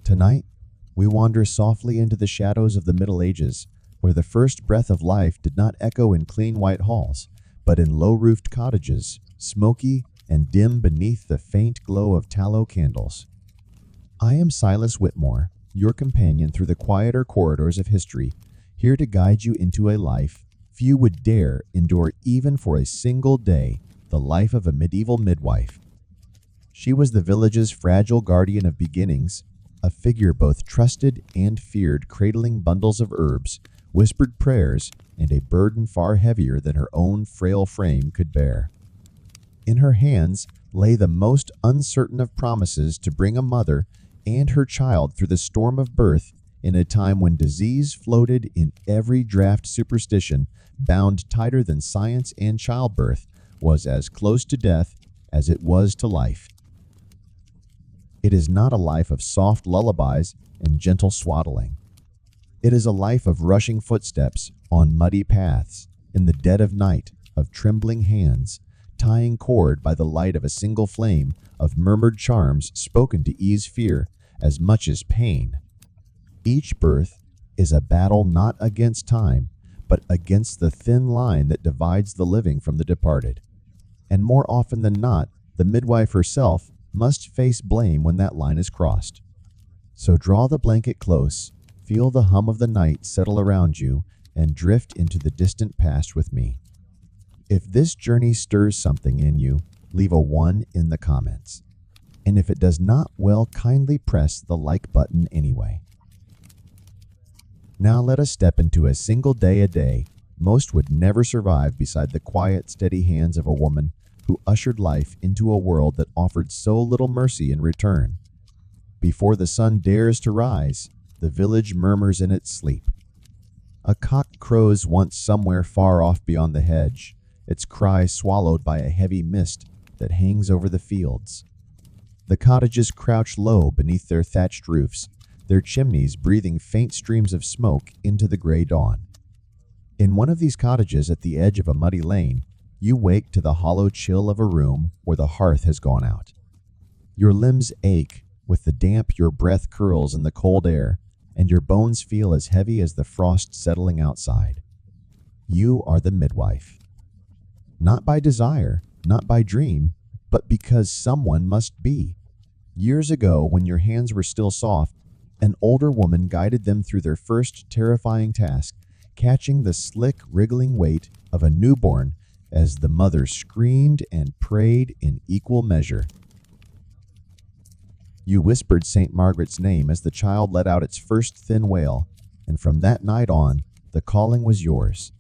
Tonight, we wander softly into the shadows of the Middle Ages, where the first breath of life did not echo in clean white halls, but in low-roofed cottages, smoky and dim beneath the faint glow of tallow candles. I am Silas Whitmore, your companion through the quieter corridors of history, here to guide you into a life few would dare endure even for a single day, the life of a medieval midwife. She was the village's fragile guardian of beginnings, a figure both trusted and feared, cradling bundles of herbs, whispered prayers, and a burden far heavier than her own frail frame could bear. In her hands lay the most uncertain of promises to bring a mother and her child through the storm of birth in a time when disease floated in every draft. Superstition, bound tighter than science, and childbirth was as close to death as it was to life. It is not a life of soft lullabies and gentle swaddling. It is a life of rushing footsteps on muddy paths, in the dead of night, of trembling hands, tying cord by the light of a single flame, of murmured charms spoken to ease fear as much as pain. Each birth is a battle not against time, but against the thin line that divides the living from the departed. And more often than not, the midwife herself must face blame when that line is crossed. So draw the blanket close, feel the hum of the night settle around you, and drift into the distant past with me. If this journey stirs something in you, leave a 1 in the comments. And if it does not, well, kindly press the like button anyway. Now let us step into a single day a day most would never survive beside the quiet, steady hands of a woman who ushered life into a world that offered so little mercy in return. Before the sun dares to rise, the village murmurs in its sleep. A cock crows once somewhere far off beyond the hedge, its cry swallowed by a heavy mist that hangs over the fields. The cottages crouch low beneath their thatched roofs, their chimneys breathing faint streams of smoke into the gray dawn. In one of these cottages at the edge of a muddy lane, you wake to the hollow chill of a room where the hearth has gone out. Your limbs ache with the damp, your breath curls in the cold air, and your bones feel as heavy as the frost settling outside. You are the midwife. Not by desire, not by dream, but because someone must be. Years ago, when your hands were still soft, an older woman guided them through their first terrifying task, catching the slick, wriggling weight of a newborn as the mother screamed and prayed in equal measure. You whispered St. Margaret's name as the child let out its first thin wail, and from that night on, the calling was yours.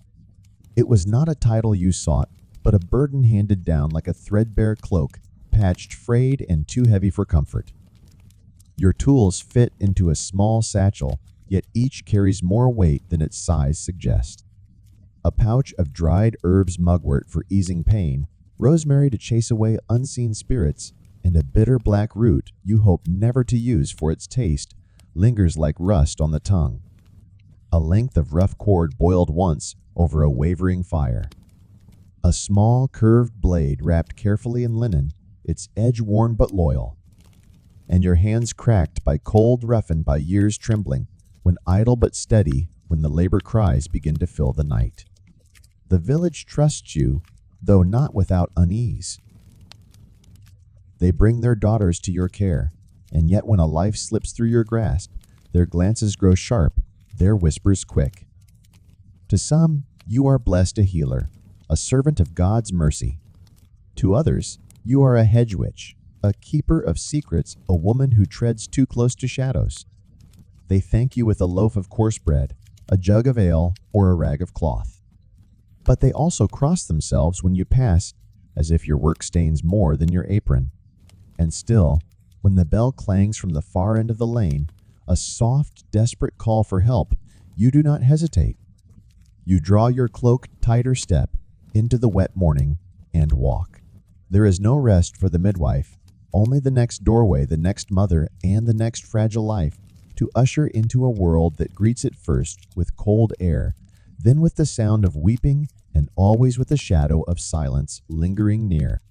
It was not a title you sought, but a burden handed down like a threadbare cloak, patched, frayed, and too heavy for comfort. Your tools fit into a small satchel, yet each carries more weight than its size suggests. A pouch of dried herbs mugwort for easing pain, rosemary to chase away unseen spirits, and a bitter black root you hope never to use for its taste lingers like rust on the tongue. A length of rough cord boiled once over a wavering fire. A small curved blade wrapped carefully in linen, its edge worn but loyal. And your hands cracked by cold, roughened by years trembling, when idle but steady, when the labor cries begin to fill the night. The village trusts you, though not without unease. They bring their daughters to your care, and yet when a life slips through your grasp, their glances grow sharp, their whispers quick. To some, you are blessed a healer, a servant of God's mercy. To others, you are a hedge witch, a keeper of secrets, a woman who treads too close to shadows. They thank you with a loaf of coarse bread, a jug of ale, or a rag of cloth. But they also cross themselves when you pass, as if your work stains more than your apron. And still, when the bell clangs from the far end of the lane, a soft, desperate call for help, you do not hesitate. You draw your cloak tighter step into the wet morning and walk. There is no rest for the midwife, only the next doorway, the next mother, and the next fragile life to usher into a world that greets it first with cold air, then with the sound of weeping, and always with the shadow of silence lingering near.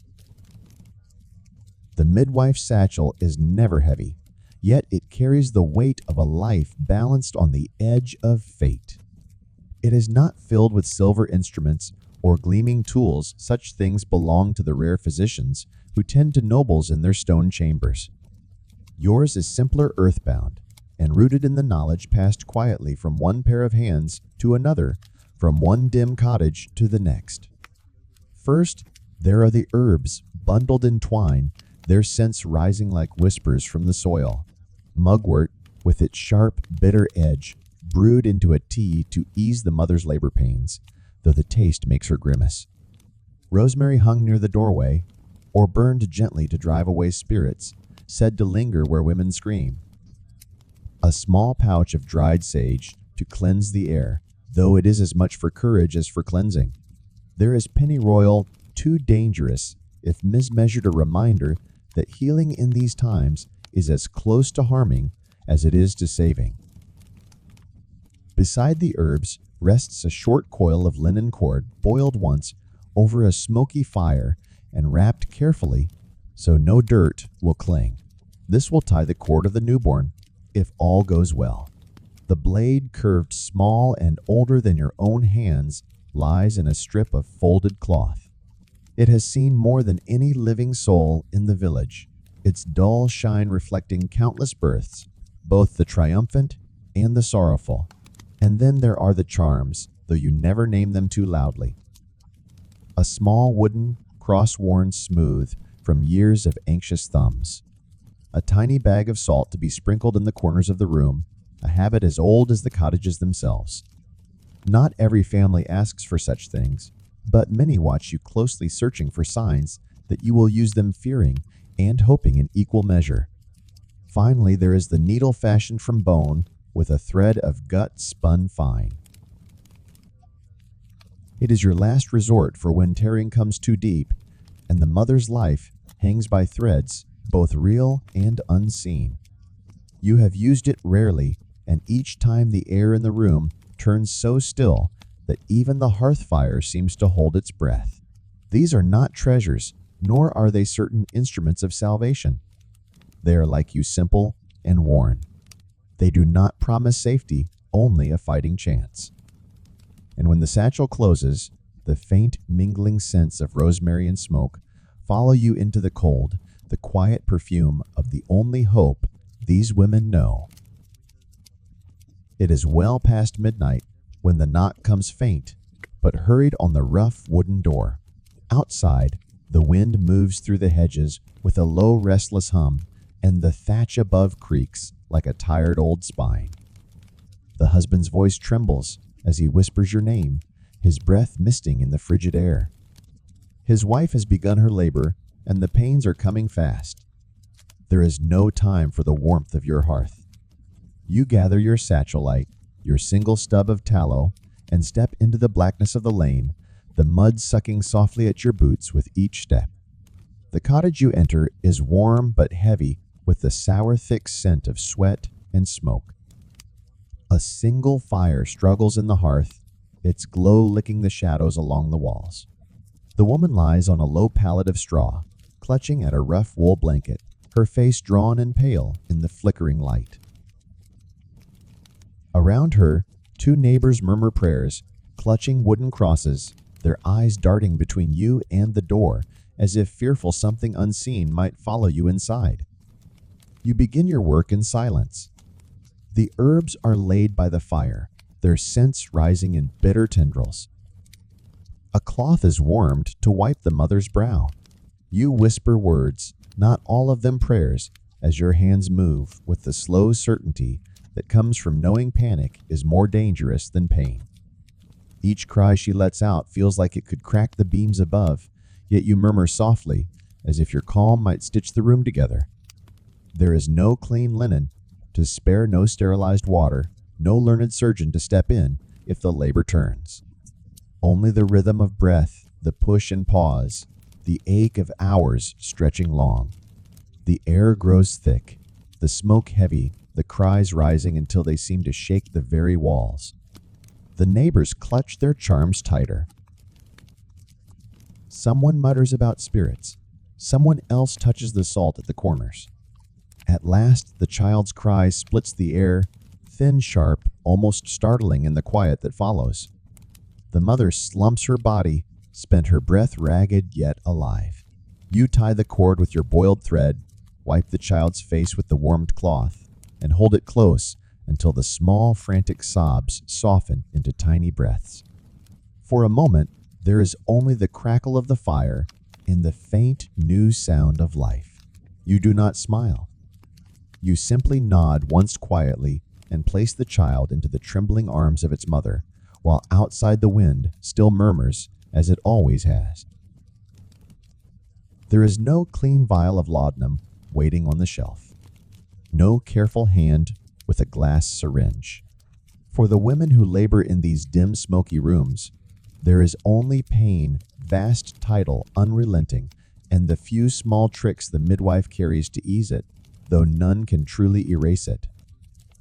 The midwife's satchel is never heavy, yet it carries the weight of a life balanced on the edge of fate. It is not filled with silver instruments or gleaming tools. Such things belong to the rare physicians who tend to nobles in their stone chambers. Yours is simpler earthbound, and rooted in the knowledge passed quietly from one pair of hands to another, from one dim cottage to the next. First, there are the herbs, bundled in twine, their scents rising like whispers from the soil. Mugwort, with its sharp, bitter edge, brewed into a tea to ease the mother's labor pains, though the taste makes her grimace. Rosemary hung near the doorway, or burned gently to drive away spirits, said to linger where women scream. A small pouch of dried sage to cleanse the air, though it is as much for courage as for cleansing. There is pennyroyal, too dangerous, if mismeasured, a reminder that healing in these times is as close to harming as it is to saving. Beside the herbs rests a short coil of linen cord, boiled once over a smoky fire and wrapped carefully so no dirt will cling. This will tie the cord of the newborn, if all goes well. The blade, curved small and older than your own hands, lies in a strip of folded cloth. It has seen more than any living soul in the village, its dull shine reflecting countless births, both the triumphant and the sorrowful. And then there are the charms, though you never name them too loudly. A small wooden cross worn smooth from years of anxious thumbs. A tiny bag of salt to be sprinkled in the corners of the room, a habit as old as the cottages themselves. Not every family asks for such things, but many watch you closely, searching for signs that you will use them, fearing and hoping in equal measure. Finally, there is the needle fashioned from bone with a thread of gut spun fine. It is your last resort for when tearing comes too deep, and the mother's life hangs by threads, both real and unseen. You have used it rarely, and each time the air in the room turns so still that even the hearth fire seems to hold its breath. These are not treasures, nor are they certain instruments of salvation. They are like you, simple and worn. They do not promise safety, only a fighting chance. And when the satchel closes, the faint mingling scents of rosemary and smoke follow you into the cold, the quiet perfume of the only hope these women know. It is well past midnight when the knock comes faint, but hurried on the rough wooden door. Outside, the wind moves through the hedges with a low, restless hum, and the thatch above creaks like a tired old spine. The husband's voice trembles as he whispers your name, his breath misting in the frigid air. His wife has begun her labor, and the pains are coming fast. There is no time for the warmth of your hearth. You gather your satchel light, your single stub of tallow, and step into the blackness of the lane, the mud sucking softly at your boots with each step. The cottage you enter is warm but heavy with the sour, thick scent of sweat and smoke. A single fire struggles in the hearth, its glow licking the shadows along the walls. The woman lies on a low pallet of straw, clutching at a rough wool blanket, her face drawn and pale in the flickering light. Around her, two neighbors murmur prayers, clutching wooden crosses, their eyes darting between you and the door, as if fearful something unseen might follow you inside. You begin your work in silence. The herbs are laid by the fire, their scents rising in bitter tendrils. A cloth is warmed to wipe the mother's brow. You whisper words, not all of them prayers, as your hands move with the slow certainty that comes from knowing panic is more dangerous than pain. Each cry she lets out feels like it could crack the beams above, yet you murmur softly, as if your calm might stitch the room together. There is no clean linen to spare, no sterilized water, no learned surgeon to step in if the labor turns. Only the rhythm of breath, the push and pause, the ache of hours stretching long. The air grows thick, the smoke heavy, the cries rising until they seem to shake the very walls. The neighbors clutch their charms tighter. Someone mutters about spirits. Someone else touches the salt at the corners. At last, the child's cry splits the air, thin, sharp, almost startling in the quiet that follows. The mother slumps her body, spent her breath ragged yet alive. You tie the cord with your boiled thread, wipe the child's face with the warmed cloth, and hold it close until the small, frantic sobs soften into tiny breaths. For a moment, there is only the crackle of the fire and the faint, new sound of life. You do not smile. You simply nod once quietly and place the child into the trembling arms of its mother, while outside the wind still murmurs as it always has. There is no clean vial of laudanum waiting on the shelf. No careful hand with a glass syringe. For the women who labor in these dim, smoky rooms, there is only pain, vast title, unrelenting, and the few small tricks the midwife carries to ease it, though none can truly erase it.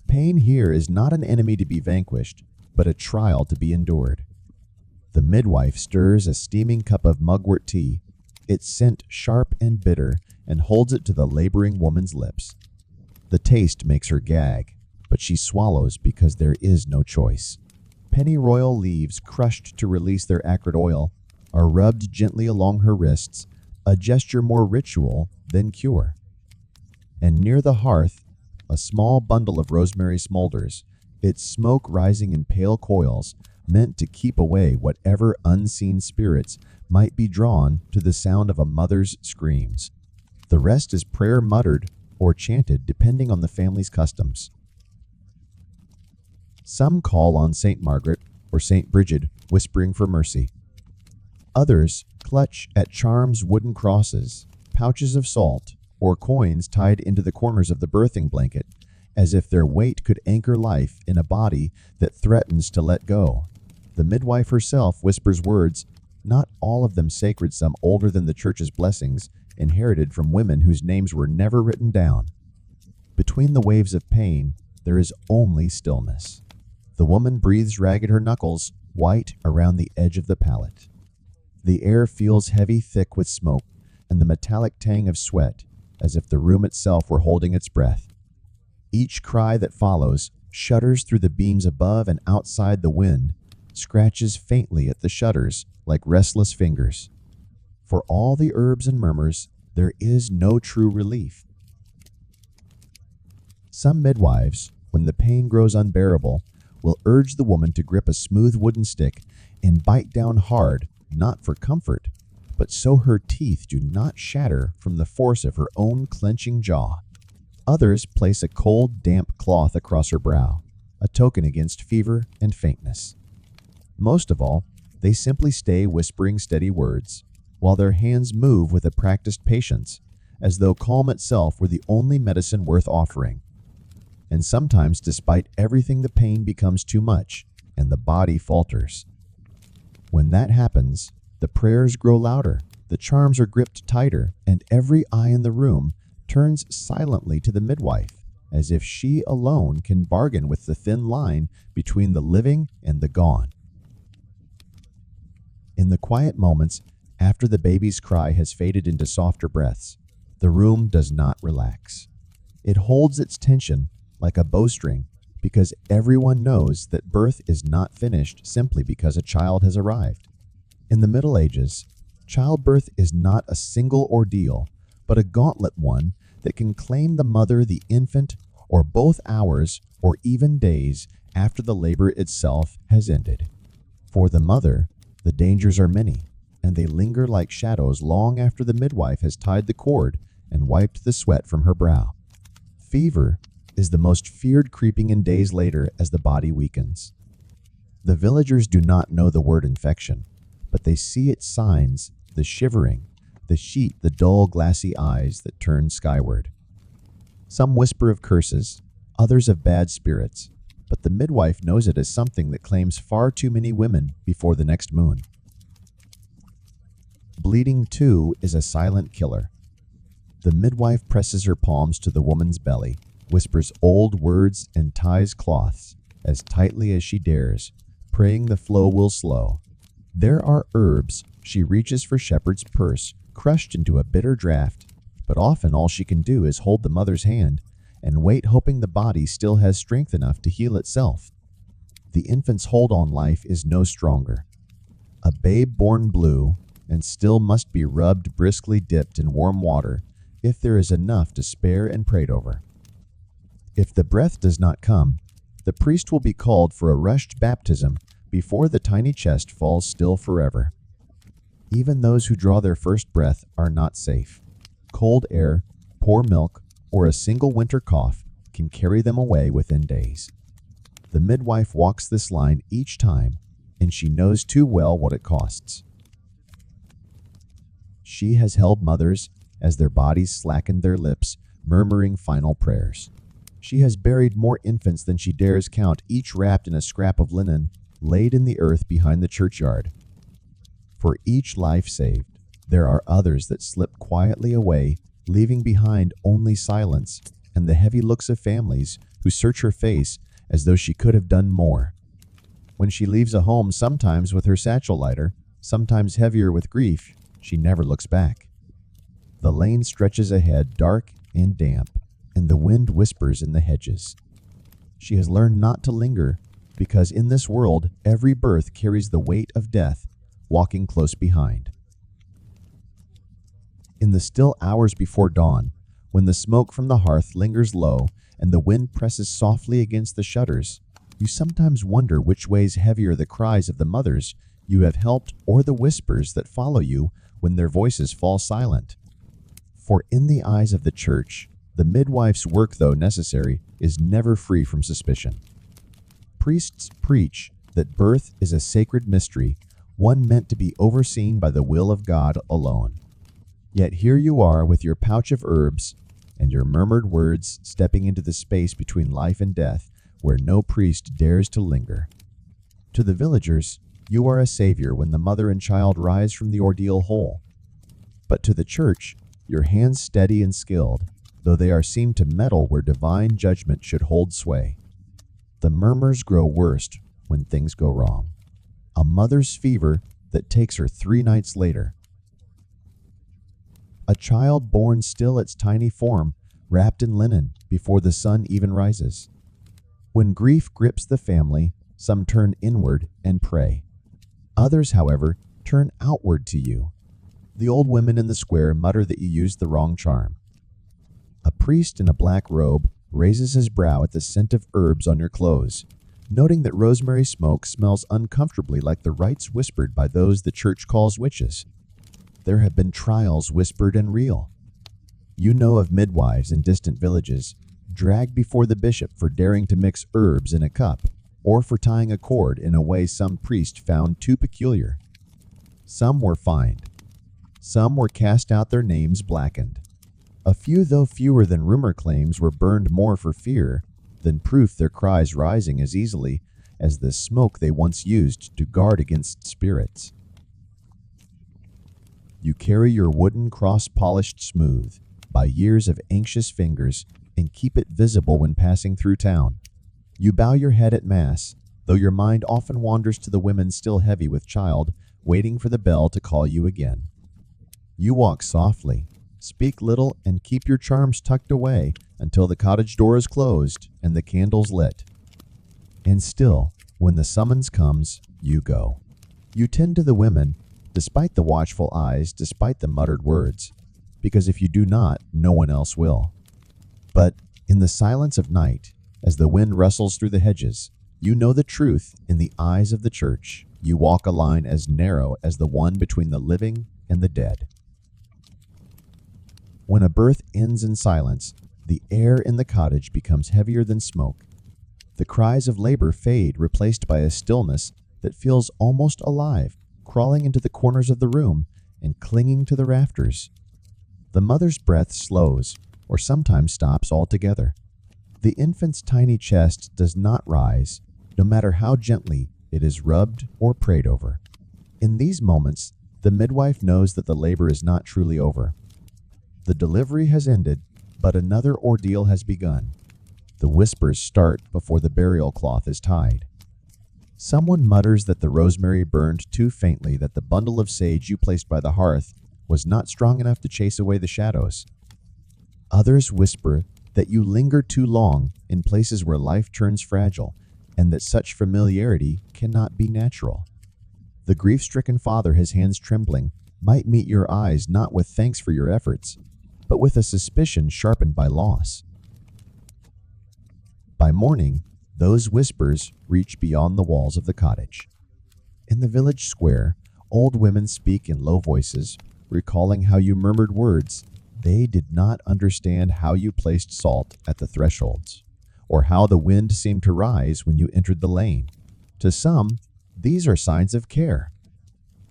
Pain here is not an enemy to be vanquished, but a trial to be endured. The midwife stirs a steaming cup of mugwort tea, its scent sharp and bitter, and holds it to the laboring woman's lips. The taste makes her gag, but she swallows because there is no choice. Pennyroyal leaves, crushed to release their acrid oil, are rubbed gently along her wrists, a gesture more ritual than cure. And near the hearth, a small bundle of rosemary smolders, its smoke rising in pale coils, meant to keep away whatever unseen spirits might be drawn to the sound of a mother's screams. The rest is prayer muttered or chanted depending on the family's customs. Some call on St. Margaret or St. Bridget, whispering for mercy. Others clutch at charms, wooden crosses, pouches of salt, or coins tied into the corners of the birthing blanket, as if their weight could anchor life in a body that threatens to let go. The midwife herself whispers words, not all of them sacred, some older than the church's blessings, inherited from women whose names were never written down. Between the waves of pain, there is only stillness. The woman breathes ragged, her knuckles white around the edge of the palate. The air feels heavy, thick with smoke, and the metallic tang of sweat, as if the room itself were holding its breath. Each cry that follows shudders through the beams above and outside. The wind scratches faintly at the shutters like restless fingers. For all the herbs and murmurs, there is no true relief. Some midwives, when the pain grows unbearable, will urge the woman to grip a smooth wooden stick and bite down hard, not for comfort, but so her teeth do not shatter from the force of her own clenching jaw. Others place a cold, damp cloth across her brow, a token against fever and faintness. Most of all, they simply stay whispering steady words, while their hands move with a practiced patience, as though calm itself were the only medicine worth offering. And sometimes, despite everything, the pain becomes too much, and the body falters. When that happens, the prayers grow louder, the charms are gripped tighter, and every eye in the room turns silently to the midwife, as if she alone can bargain with the thin line between the living and the gone. In the quiet moments after the baby's cry has faded into softer breaths, the room does not relax. It holds its tension like a bowstring, because everyone knows that birth is not finished simply because a child has arrived. In the Middle Ages, childbirth is not a single ordeal, but a gauntlet one that can claim the mother, the infant, or both hours or even days after the labor itself has ended. For the mother, the dangers are many, and they linger like shadows long after the midwife has tied the cord and wiped the sweat from her brow. Fever is the most feared, creeping in days later as the body weakens. The villagers do not know the word infection, but they see its signs, the shivering, the sheet, the dull, glassy eyes that turn skyward. Some whisper of curses, others of bad spirits, but the midwife knows it as something that claims far too many women before the next moon. Bleeding, too, is a silent killer. The midwife presses her palms to the woman's belly, whispers old words, and ties cloths as tightly as she dares, praying the flow will slow. There are herbs she reaches for shepherd's purse, crushed into a bitter draught, but often all she can do is hold the mother's hand and wait, hoping the body still has strength enough to heal itself. The infant's hold on life is no stronger. A babe born blue and still must be rubbed, briskly dipped in warm water if there is enough to spare and prayed over. If the breath does not come, the priest will be called for a rushed baptism before the tiny chest falls still forever. Even those who draw their first breath are not safe. Cold air, poor milk, or a single winter cough can carry them away within days. The midwife walks this line each time, and she knows too well what it costs. She has held mothers as their bodies slackened their lips, murmuring final prayers. She has buried more infants than she dares count, each wrapped in a scrap of linen laid in the earth behind the churchyard. For each life saved, there are others that slip quietly away, leaving behind only silence and the heavy looks of families who search her face as though she could have done more. When she leaves a home, sometimes with her satchel lighter, sometimes heavier with grief, she never looks back. The lane stretches ahead, dark and damp, and the wind whispers in the hedges. She has learned not to linger, because in this world, every birth carries the weight of death, walking close behind. In the still hours before dawn, when the smoke from the hearth lingers low and the wind presses softly against the shutters, you sometimes wonder which weighs heavier, the cries of the mothers you have helped or the whispers that follow you when their voices fall silent. For in the eyes of the church, the midwife's work, though necessary, is never free from suspicion. Priests preach that birth is a sacred mystery, one meant to be overseen by the will of God alone. Yet here you are with your pouch of herbs and your murmured words, stepping into the space between life and death where no priest dares to linger. To the villagers, you are a savior when the mother and child rise from the ordeal whole. But to the church, your hands steady and skilled, though they are seen to meddle where divine judgment should hold sway. The murmurs grow worst when things go wrong. A mother's fever that takes her 3 nights later. A child born still its tiny form, wrapped in linen before the sun even rises. When grief grips the family, some turn inward and pray. Others, however, turn outward to you. The old women in the square mutter that you used the wrong charm. A priest in a black robe raises his brow at the scent of herbs on your clothes, noting that rosemary smoke smells uncomfortably like the rites whispered by those the church calls witches. There have been trials whispered and real. You know of midwives in distant villages, dragged before the bishop for daring to mix herbs in a cup, or for tying a cord in a way some priest found too peculiar. Some were fined. Some were cast out, their names blackened. A few, though fewer than rumor claims, were burned more for fear than proof, their cries rising as easily as the smoke they once used to guard against spirits. You carry your wooden cross polished smooth by years of anxious fingers and keep it visible when passing through town. You bow your head at Mass, though your mind often wanders to the women still heavy with child, waiting for the bell to call you again. You walk softly, speak little, and keep your charms tucked away until the cottage door is closed and the candles lit. And still, when the summons comes, you go. You tend to the women, despite the watchful eyes, despite the muttered words, because if you do not, no one else will. But in the silence of night, as the wind rustles through the hedges, you know the truth in the eyes of the church. You walk a line as narrow as the one between the living and the dead. When a birth ends in silence, the air in the cottage becomes heavier than smoke. The cries of labor fade, replaced by a stillness that feels almost alive, crawling into the corners of the room and clinging to the rafters. The mother's breath slows, or sometimes stops altogether. The infant's tiny chest does not rise, no matter how gently it is rubbed or prayed over. In these moments, the midwife knows that the labor is not truly over. The delivery has ended, but another ordeal has begun. The whispers start before the burial cloth is tied. Someone mutters that the rosemary burned too faintly, that the bundle of sage you placed by the hearth was not strong enough to chase away the shadows. Others whisper that you linger too long in places where life turns fragile and that such familiarity cannot be natural. The grief-stricken father, his hands trembling, might meet your eyes not with thanks for your efforts, but with a suspicion sharpened by loss. By morning, those whispers reach beyond the walls of the cottage. In the village square, old women speak in low voices, recalling how you murmured words. They did not understand how you placed salt at the thresholds, or how the wind seemed to rise when you entered the lane. To some, these are signs of care.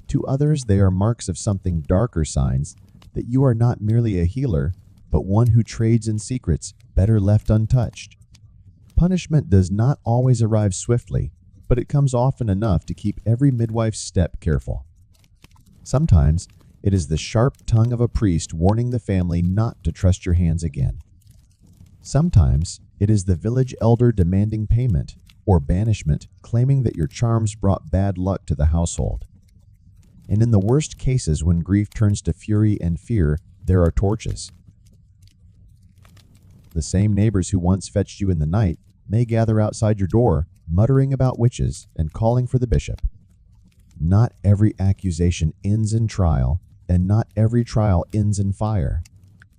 To others, they are marks of something darker, signs that you are not merely a healer, but one who trades in secrets better left untouched. Punishment does not always arrive swiftly, but it comes often enough to keep every midwife's step careful. Sometimes, it is the sharp tongue of a priest warning the family not to trust your hands again. Sometimes, it is the village elder demanding payment or banishment, claiming that your charms brought bad luck to the household. And in the worst cases, when grief turns to fury and fear, there are torches. The same neighbors who once fetched you in the night may gather outside your door, muttering about witches and calling for the bishop. Not every accusation ends in trial, and not every trial ends in fire.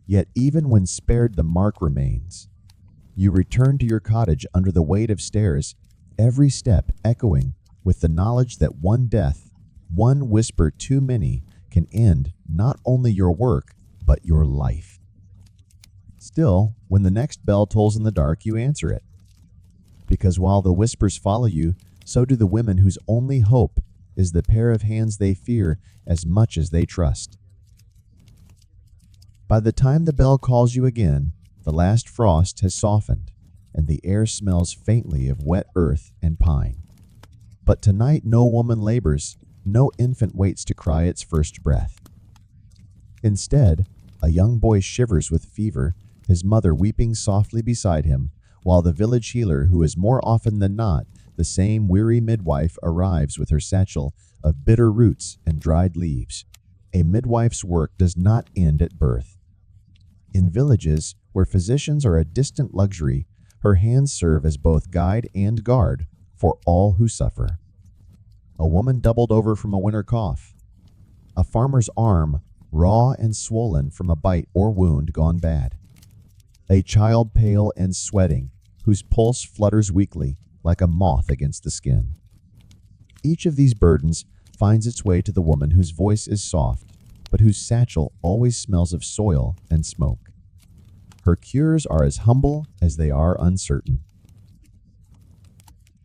Yet even when spared, the mark remains. You return to your cottage under the weight of stairs, every step echoing with the knowledge that one death, one whisper too many, can end not only your work, but your life. Still, when the next bell tolls in the dark, you answer it. Because while the whispers follow you, so do the women whose only hope is the pair of hands they fear as much as they trust. By the time the bell calls you again, the last frost has softened, and the air smells faintly of wet earth and pine. But tonight no woman labors, no infant waits to cry its first breath. Instead, a young boy shivers with fever, his mother weeping softly beside him, while the village healer, who is more often than not the same weary midwife, arrives with her satchel of bitter roots and dried leaves. A midwife's work does not end at birth. In villages where physicians are a distant luxury, her hands serve as both guide and guard for all who suffer. A woman doubled over from a winter cough. A farmer's arm, raw and swollen from a bite or wound gone bad. A child pale and sweating, whose pulse flutters weakly like a moth against the skin. Each of these burdens finds its way to the woman whose voice is soft, but whose satchel always smells of soil and smoke. Her cures are as humble as they are uncertain.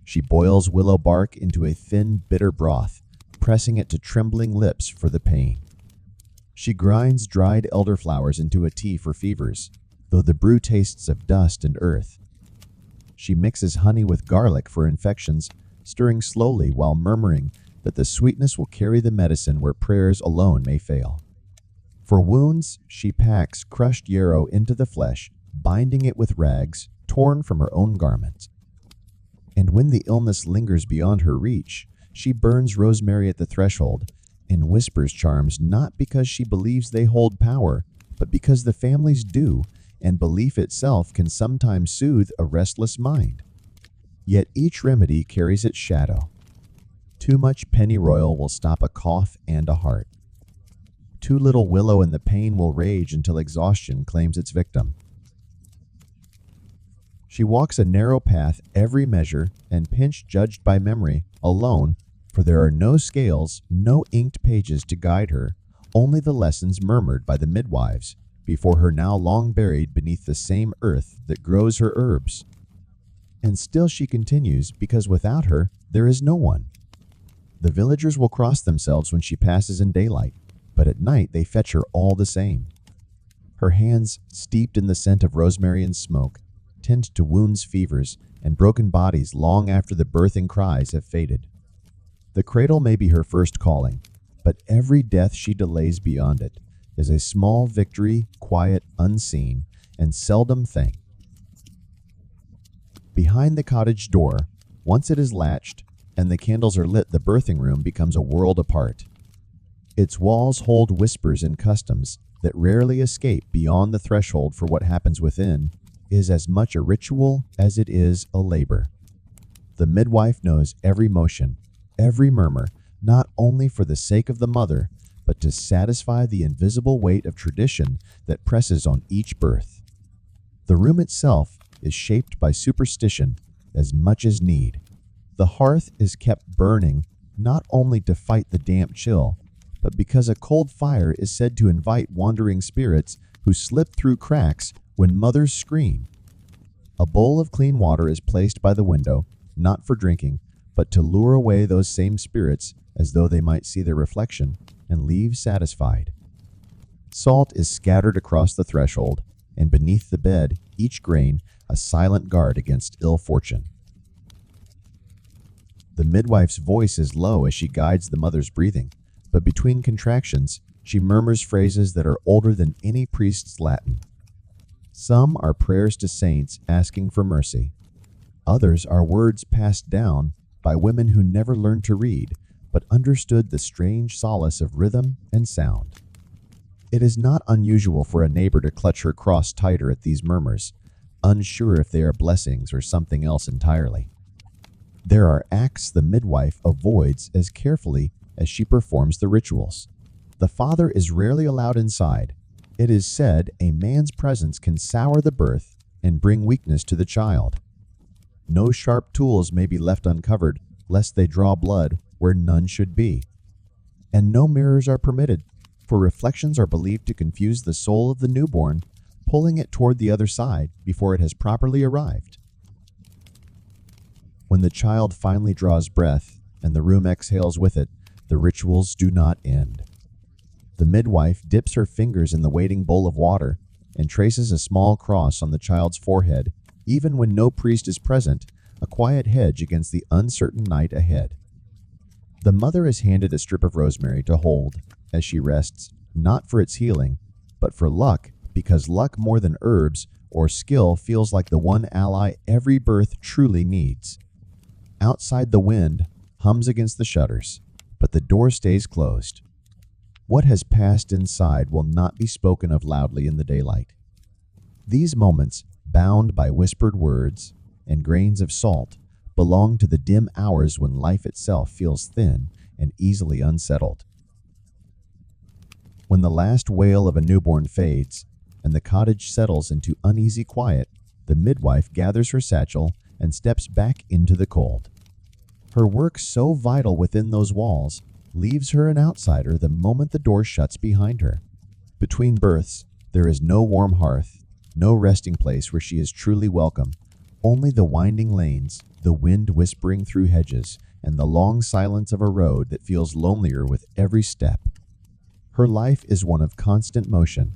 She boils willow bark into a thin, bitter broth, pressing it to trembling lips for the pain. She grinds dried elderflowers into a tea for fevers, though the brew tastes of dust and earth. She mixes honey with garlic for infections, stirring slowly while murmuring that the sweetness will carry the medicine where prayers alone may fail. For wounds, she packs crushed yarrow into the flesh, binding it with rags torn from her own garments. And when the illness lingers beyond her reach, she burns rosemary at the threshold and whispers charms not because she believes they hold power, but because the families do, and belief itself can sometimes soothe a restless mind. Yet each remedy carries its shadow. Too much pennyroyal will stop a cough and a heart. Too little willow and the pain will rage until exhaustion claims its victim. She walks a narrow path every measure and pinch judged by memory, alone, for there are no scales, no inked pages to guide her, only the lessons murmured by the midwives before her, now long buried beneath the same earth that grows her herbs. And still she continues, because without her there is no one. The villagers will cross themselves when she passes in daylight, but at night they fetch her all the same. Her hands, steeped in the scent of rosemary and smoke, tend to wounds, fevers, and broken bodies long after the birthing cries have faded. The cradle may be her first calling, but every death she delays beyond it is a small victory, quiet, unseen, and seldom thanked. Behind the cottage door, once it is latched and the candles are lit, the birthing room becomes a world apart. Its walls hold whispers and customs, that rarely escape beyond the threshold for what happens within, is as much a ritual as it is a labor. The midwife knows every motion, every murmur, not only for the sake of the mother, but to satisfy the invisible weight of tradition that presses on each birth. The room itself is shaped by superstition as much as need. The hearth is kept burning not only to fight the damp chill, but because a cold fire is said to invite wandering spirits who slip through cracks when mothers scream. A bowl of clean water is placed by the window, not for drinking, but to lure away those same spirits as though they might see their reflection and leave satisfied. Salt is scattered across the threshold, and beneath the bed, each grain a silent guard against ill fortune. The midwife's voice is low as she guides the mother's breathing, but between contractions, she murmurs phrases that are older than any priest's Latin. Some are prayers to saints asking for mercy. Others are words passed down by women who never learned to read, but understood the strange solace of rhythm and sound. It is not unusual for a neighbor to clutch her cross tighter at these murmurs, unsure if they are blessings or something else entirely. There are acts the midwife avoids as carefully as she performs the rituals. The father is rarely allowed inside. It is said a man's presence can sour the birth and bring weakness to the child. No sharp tools may be left uncovered, lest they draw blood where none should be. And no mirrors are permitted, for reflections are believed to confuse the soul of the newborn, pulling it toward the other side before it has properly arrived. When the child finally draws breath, and the room exhales with it, the rituals do not end. The midwife dips her fingers in the waiting bowl of water and traces a small cross on the child's forehead, even when no priest is present, a quiet hedge against the uncertain night ahead. The mother is handed a strip of rosemary to hold as she rests, not for its healing, but for luck, because luck more than herbs or skill feels like the one ally every birth truly needs. Outside, the wind hums against the shutters, but the door stays closed. What has passed inside will not be spoken of loudly in the daylight. These moments, bound by whispered words and grains of salt, belong to the dim hours when life itself feels thin and easily unsettled. When the last wail of a newborn fades and the cottage settles into uneasy quiet, the midwife gathers her satchel and steps back into the cold. Her work, so vital within those walls, leaves her an outsider the moment the door shuts behind her. Between births, there is no warm hearth, no resting place where she is truly welcome, only the winding lanes, the wind whispering through hedges, and the long silence of a road that feels lonelier with every step. Her life is one of constant motion.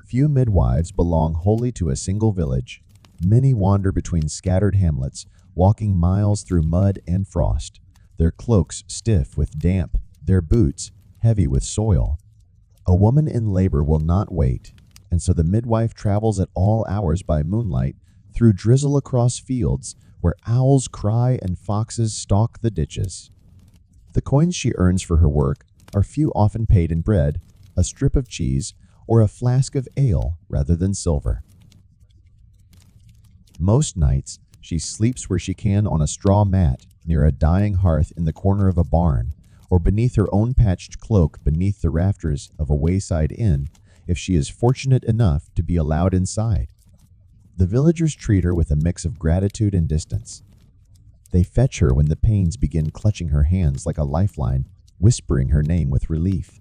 Few midwives belong wholly to a single village. Many wander between scattered hamlets, walking miles through mud and frost, their cloaks stiff with damp, their boots heavy with soil. A woman in labor will not wait, and so the midwife travels at all hours by moonlight through drizzle across fields where owls cry and foxes stalk the ditches. The coins she earns for her work are few, often paid in bread, a strip of cheese, or a flask of ale rather than silver. Most nights, she sleeps where she can on a straw mat near a dying hearth in the corner of a barn, or beneath her own patched cloak beneath the rafters of a wayside inn, if she is fortunate enough to be allowed inside. The villagers treat her with a mix of gratitude and distance. They fetch her when the pains begin clutching her hands like a lifeline, whispering her name with relief.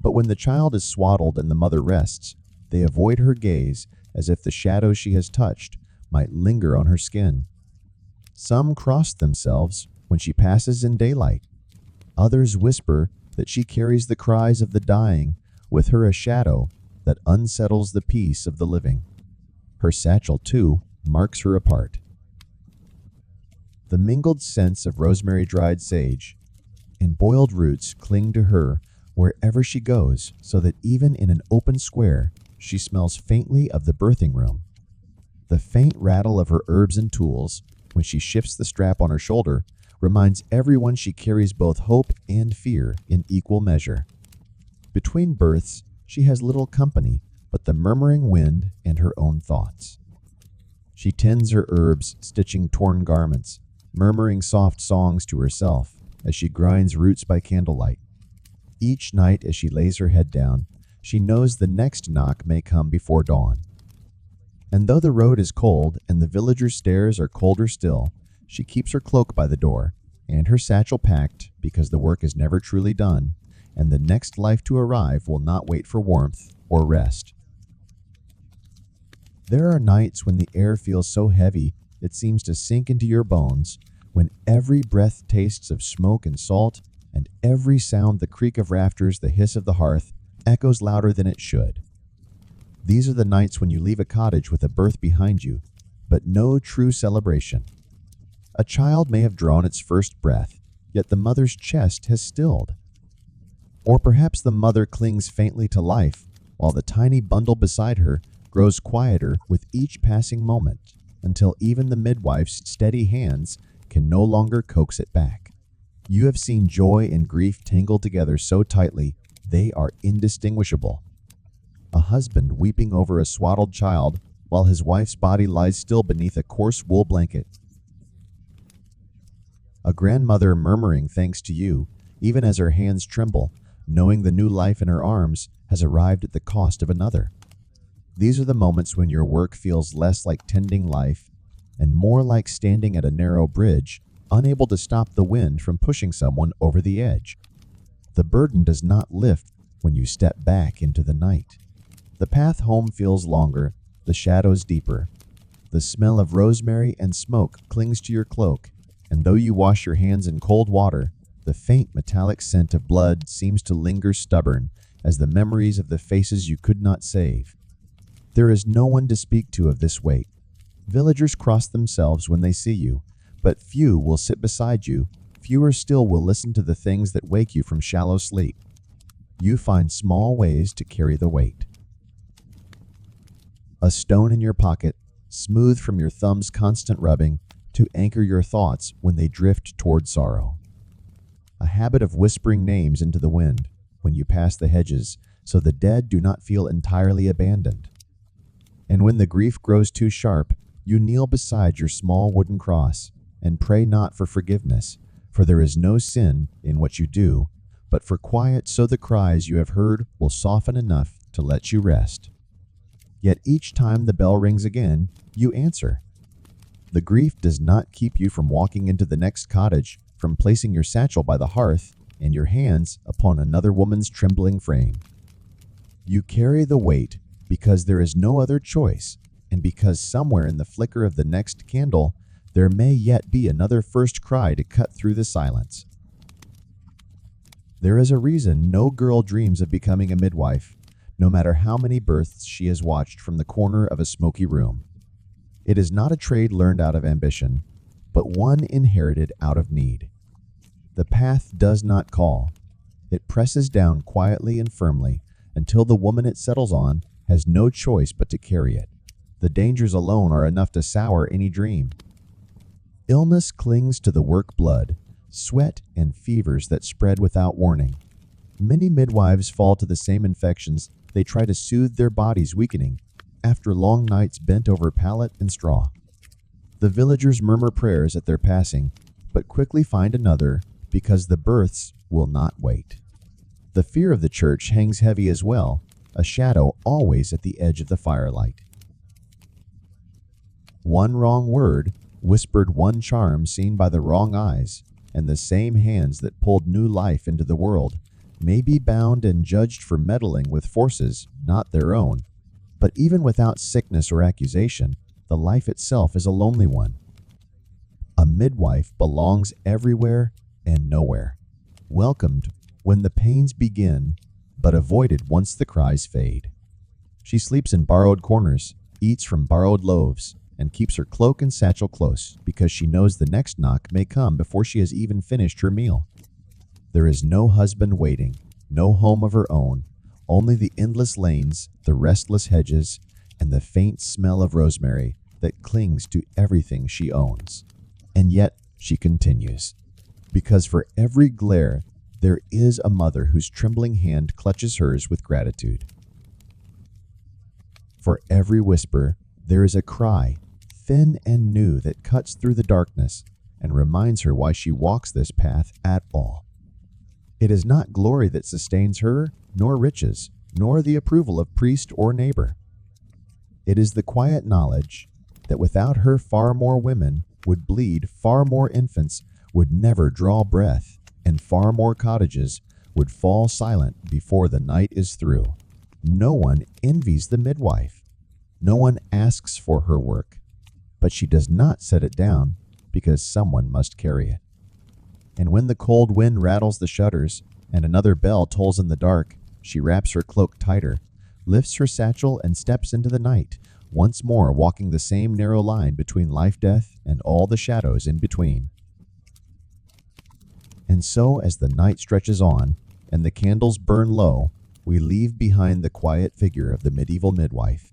But when the child is swaddled and the mother rests, they avoid her gaze as if the shadows she has touched might linger on her skin. Some cross themselves when she passes in daylight. Others whisper that she carries the cries of the dying, with her a shadow that unsettles the peace of the living. Her satchel, too, marks her apart. The mingled scents of rosemary, dried sage, and boiled roots cling to her wherever she goes, so that even in an open square, she smells faintly of the birthing room. The faint rattle of her herbs and tools, when she shifts the strap on her shoulder, reminds everyone she carries both hope and fear in equal measure. Between births, she has little company but the murmuring wind and her own thoughts. She tends her herbs, stitching torn garments, murmuring soft songs to herself as she grinds roots by candlelight. Each night as she lays her head down, she knows the next knock may come before dawn. And though the road is cold and the villager's stares are colder still, she keeps her cloak by the door and her satchel packed because the work is never truly done, and the next life to arrive will not wait for warmth or rest. There are nights when the air feels so heavy it seems to sink into your bones, when every breath tastes of smoke and salt, and every sound, the creak of rafters, the hiss of the hearth, echoes louder than it should. These are the nights when you leave a cottage with a birth behind you, but no true celebration. A child may have drawn its first breath, yet the mother's chest has stilled. Or perhaps the mother clings faintly to life, while the tiny bundle beside her grows quieter with each passing moment, until even the midwife's steady hands can no longer coax it back. You have seen joy and grief tangled together so tightly they are indistinguishable. A husband weeping over a swaddled child while his wife's body lies still beneath a coarse wool blanket. A grandmother murmuring thanks to you, even as her hands tremble, knowing the new life in her arms has arrived at the cost of another. These are the moments when your work feels less like tending life and more like standing at a narrow bridge, unable to stop the wind from pushing someone over the edge. The burden does not lift when you step back into the night. The path home feels longer, the shadows deeper. The smell of rosemary and smoke clings to your cloak, and though you wash your hands in cold water, the faint metallic scent of blood seems to linger stubborn as the memories of the faces you could not save. There is no one to speak to of this weight. Villagers cross themselves when they see you, but few will sit beside you. Fewer still will listen to the things that wake you from shallow sleep. You find small ways to carry the weight. A stone in your pocket, smooth from your thumb's constant rubbing, to anchor your thoughts when they drift toward sorrow. A habit of whispering names into the wind when you pass the hedges, so the dead do not feel entirely abandoned. And when the grief grows too sharp, you kneel beside your small wooden cross and pray not for forgiveness, for there is no sin in what you do, but for quiet, so the cries you have heard will soften enough to let you rest. Yet each time the bell rings again, you answer. The grief does not keep you from walking into the next cottage, from placing your satchel by the hearth and your hands upon another woman's trembling frame. You carry the weight because there is no other choice, and because somewhere in the flicker of the next candle, there may yet be another first cry to cut through the silence. There is a reason no girl dreams of becoming a midwife, no matter how many births she has watched from the corner of a smoky room. It is not a trade learned out of ambition, but one inherited out of need. The path does not call. It presses down quietly and firmly until the woman it settles on has no choice but to carry it. The dangers alone are enough to sour any dream. Illness clings to the work blood, sweat and fevers that spread without warning. Many midwives fall to the same infections. They try to soothe their bodies weakening after long nights bent over pallet and straw. The villagers murmur prayers at their passing, but quickly find another because the births will not wait. The fear of the church hangs heavy as well, a shadow always at the edge of the firelight. One wrong word, whispered one charm seen by the wrong eyes, and the same hands that pulled new life into the world may be bound and judged for meddling with forces not their own. But even without sickness or accusation, the life itself is a lonely one. A midwife belongs everywhere and nowhere, welcomed when the pains begin, but avoided once the cries fade. She sleeps in borrowed corners, eats from borrowed loaves, and keeps her cloak and satchel close because she knows the next knock may come before she has even finished her meal. There is no husband waiting, no home of her own, only the endless lanes, the restless hedges, and the faint smell of rosemary that clings to everything she owns. And yet she continues, because for every glare there is a mother whose trembling hand clutches hers with gratitude. For every whisper, there is a cry, thin and new, that cuts through the darkness and reminds her why she walks this path at all. It is not glory that sustains her, nor riches, nor the approval of priest or neighbor. It is the quiet knowledge that without her far more women would bleed, far more infants would never draw breath, and far more cottages would fall silent before the night is through. No one envies the midwife. No one asks for her work, but she does not set it down because someone must carry it. And when the cold wind rattles the shutters and another bell tolls in the dark, she wraps her cloak tighter, lifts her satchel, and steps into the night, once more walking the same narrow line between life-death and all the shadows in between. And so, as the night stretches on and the candles burn low, we leave behind the quiet figure of the medieval midwife.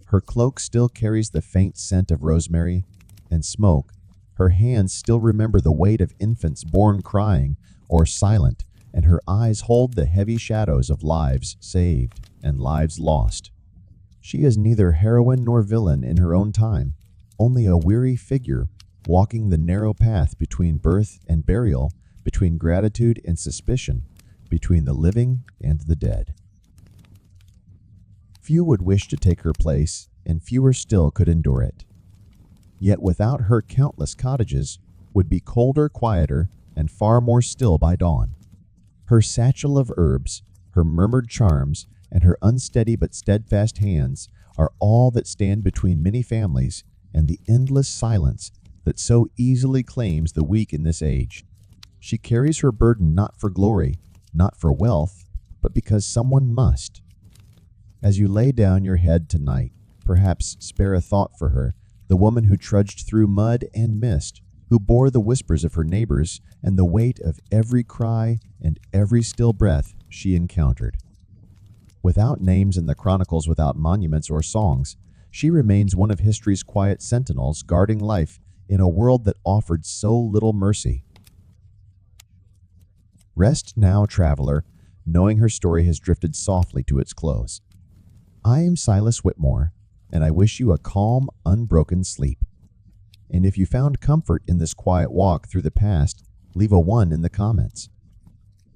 Her cloak still carries the faint scent of rosemary and smoke. Her hands still remember the weight of infants born crying or silent, and her eyes hold the heavy shadows of lives saved and lives lost. She is neither heroine nor villain in her own time, only a weary figure walking the narrow path between birth and burial, between gratitude and suspicion, between the living and the dead. Few would wish to take her place, and fewer still could endure it. Yet without her, countless cottages would be colder, quieter, and far more still by dawn. Her satchel of herbs, her murmured charms, and her unsteady but steadfast hands are all that stand between many families and the endless silence that so easily claims the weak in this age. She carries her burden not for glory, not for wealth, but because someone must. As you lay down your head tonight, perhaps spare a thought for her, the woman who trudged through mud and mist, who bore the whispers of her neighbors and the weight of every cry and every still breath she encountered. Without names in the chronicles, without monuments or songs, she remains one of history's quiet sentinels guarding life in a world that offered so little mercy. Rest now, traveler, knowing her story has drifted softly to its close. I am Silas Whitmore, and I wish you a calm, unbroken sleep. And if you found comfort in this quiet walk through the past, leave a 1 in the comments.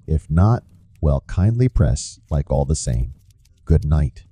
If not, well, kindly press like all the same. Good night.